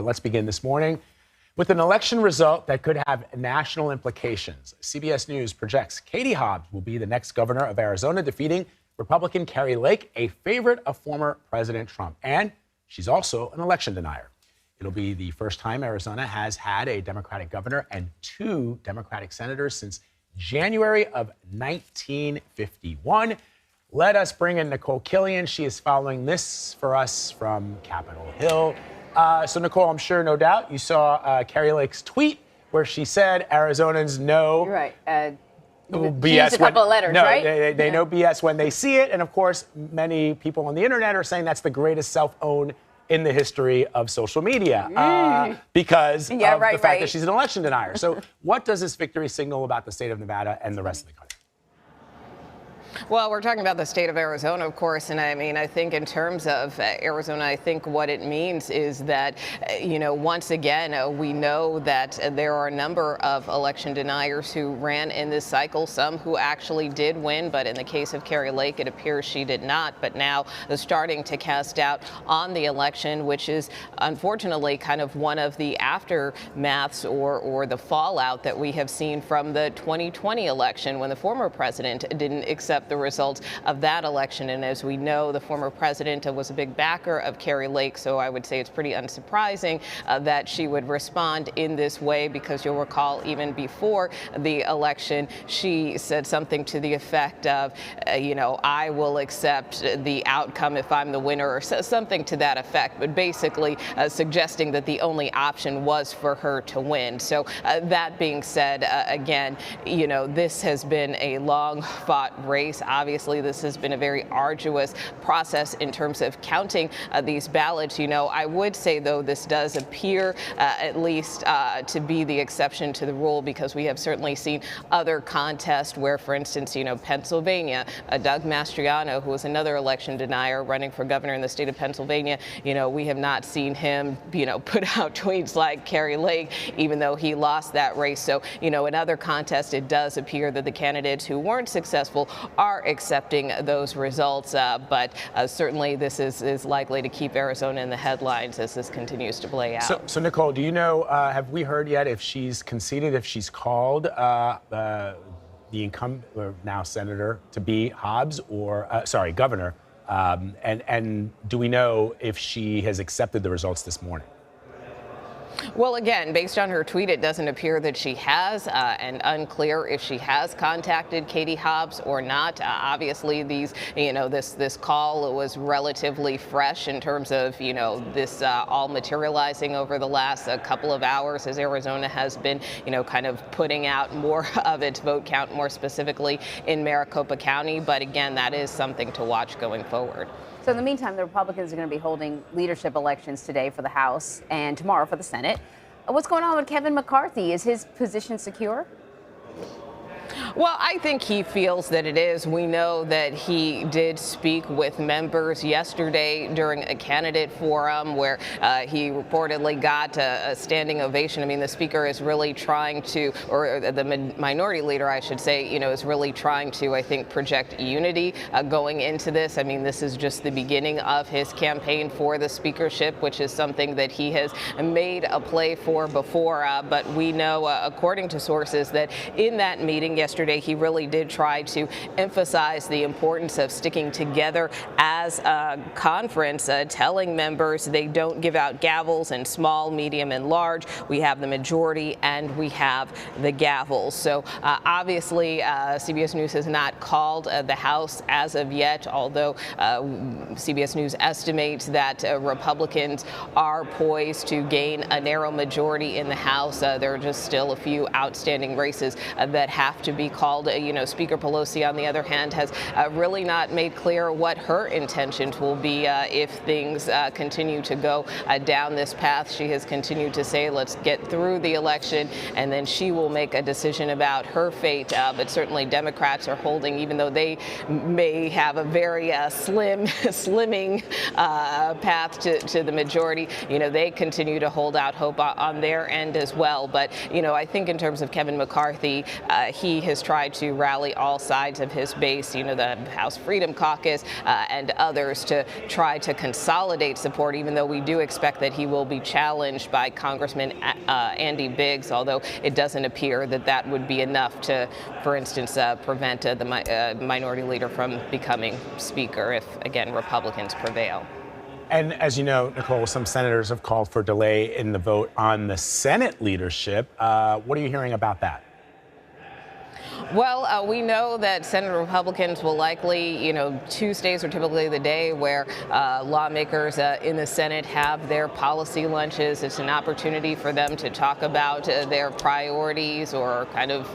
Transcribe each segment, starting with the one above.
But let's begin this morning with an election result that could have national implications. CBS News projects Katie Hobbs will be the next governor of Arizona, defeating Republican Kari Lake, a favorite of former President Trump. And she's also an election denier. It'll be the first time Arizona has had a Democratic governor and 2 Democratic senators since January of 1951. Let us bring in Nikole Killion. She is following this for us from Capitol Hill. So, Nikole, I'm sure, no doubt, you saw Kari Lake's tweet where she said Arizonans know. You're right. BS. A couple of letters, no, right? they know BS when they see it. And, of course, many people on the internet are saying that's the greatest self-own in the history of social media because of the fact that she's an election denier. So what does this victory signal about the state of Nevada and the rest of the country? Well, we're talking about the state of Arizona, of course, and I mean, I think in terms of Arizona, I think what it means is that, once again, we know that there are a number of election deniers who ran in this cycle, some who actually did win, but in the case of Kari Lake, it appears she did not, but now starting to cast doubt on the election, which is unfortunately kind of one of the aftermaths or the fallout that we have seen from the 2020 election when the former president didn't accept the results of that election. And as we know, the former president was a big backer of Kari Lake. So I would say it's pretty unsurprising that she would respond in this way, because you'll recall even before the election, she said something to the effect of, I will accept the outcome if I'm the winner, or something to that effect, but basically suggesting that the only option was for her to win. So that being said, again, this has been a long fought race. Obviously, this has been a very arduous process in terms of counting these ballots. I would say, though, this does appear at least to be the exception to the rule, because we have certainly seen other contests where, for instance, Pennsylvania, Doug Mastriano, who was another election denier running for governor in the state of Pennsylvania, we have not seen him, put out tweets like Kari Lake, even though he lost that race. So, in other contests, it does appear that the candidates who weren't successful are accepting those results, but certainly this is likely to keep Arizona in the headlines as this continues to play out. So Nikole, do you know, have we heard yet if she's conceded, if she's called the incumbent, or now senator, to be Hobbs, or governor, and do we know if she has accepted the results this morning? Well, again, based on her tweet, it doesn't appear that she has, and unclear if she has contacted Katie Hobbs or not. Obviously, this call was relatively fresh in terms of, this all materializing over the last couple of hours as Arizona has been, kind of putting out more of its vote count, more specifically in Maricopa County. But again, that is something to watch going forward. So in the meantime, the Republicans are going to be holding leadership elections today for the House and tomorrow for the Senate. What's going on with Kevin McCarthy? Is his position secure? Well, I think he feels that it is. We know that he did speak with members yesterday during a candidate forum where he reportedly got a standing ovation. I mean, the speaker is really trying to, or the minority leader, I should say, is really trying to, I think, project unity going into this. I mean, this is just the beginning of his campaign for the speakership, which is something that he has made a play for before. But we know, according to sources, that in that meeting yesterday, he really did try to emphasize the importance of sticking together as a conference, telling members they don't give out gavels in small, medium, and large. We have the majority and we have the gavels. So obviously, CBS News has not called the House as of yet, although CBS News estimates that Republicans are poised to gain a narrow majority in the House. There are just still a few outstanding races that have to be called. Speaker Pelosi, on the other hand, has really not made clear what her intentions will be if things continue to go down this path. She has continued to say, let's get through the election, and then she will make a decision about her fate. But certainly Democrats are holding, even though they may have a very slimming path to the majority, they continue to hold out hope on their end as well. But, I think in terms of Kevin McCarthy, he has has tried to rally all sides of his base, the House Freedom Caucus and others, to try to consolidate support, even though we do expect that he will be challenged by Congressman Andy Biggs, although it doesn't appear that that would be enough to, for instance, prevent the minority leader from becoming Speaker if, again, Republicans prevail. And as you know, Nikole, some senators have called for delay in the vote on the Senate leadership. What are you hearing about that? Well, we know that Senate Republicans will likely, Tuesdays are typically the day where lawmakers in the Senate have their policy lunches. It's an opportunity for them to talk about their priorities or kind of,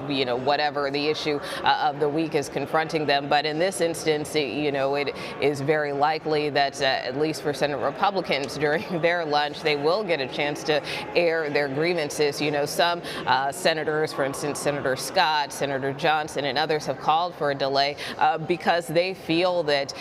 whatever the issue of the week is confronting them. But in this instance, it is very likely that at least for Senate Republicans during their lunch, they will get a chance to air their grievances. Some senators, for instance, Senator Scott, Senator Johnson, and others have called for a delay because they feel that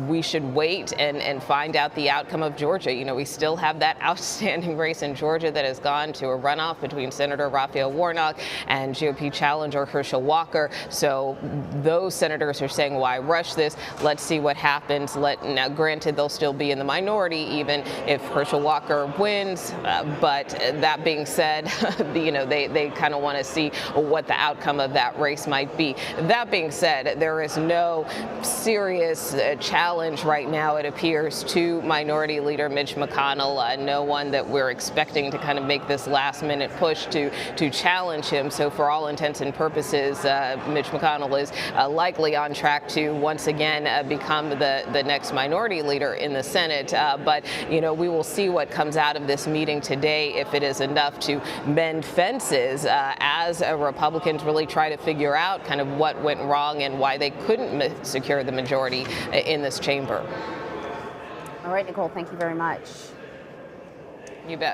we should wait and find out the outcome of Georgia. We still have that outstanding race in Georgia that has gone to a runoff between Senator Raphael Warnock and GOP challenger Herschel Walker. So those senators are saying, why rush this? Let's see what happens. Now, granted, they'll still be in the minority even if Herschel Walker wins. But that being said, they kind of want to see what the outcome of that race might be. That being said, there is no serious challenge right now, it appears, to Minority Leader Mitch McConnell. No one that we're expecting to kind of make this last-minute push to challenge him. So for all intents and purposes, Mitch McConnell is likely on track to once again become the next minority leader in the Senate. But, we will see what comes out of this meeting today, if it is enough to mend fences as Republicans really try to figure out kind of what went wrong and why they couldn't secure the majority in this chamber. All right, Nikole, thank you very much. You bet.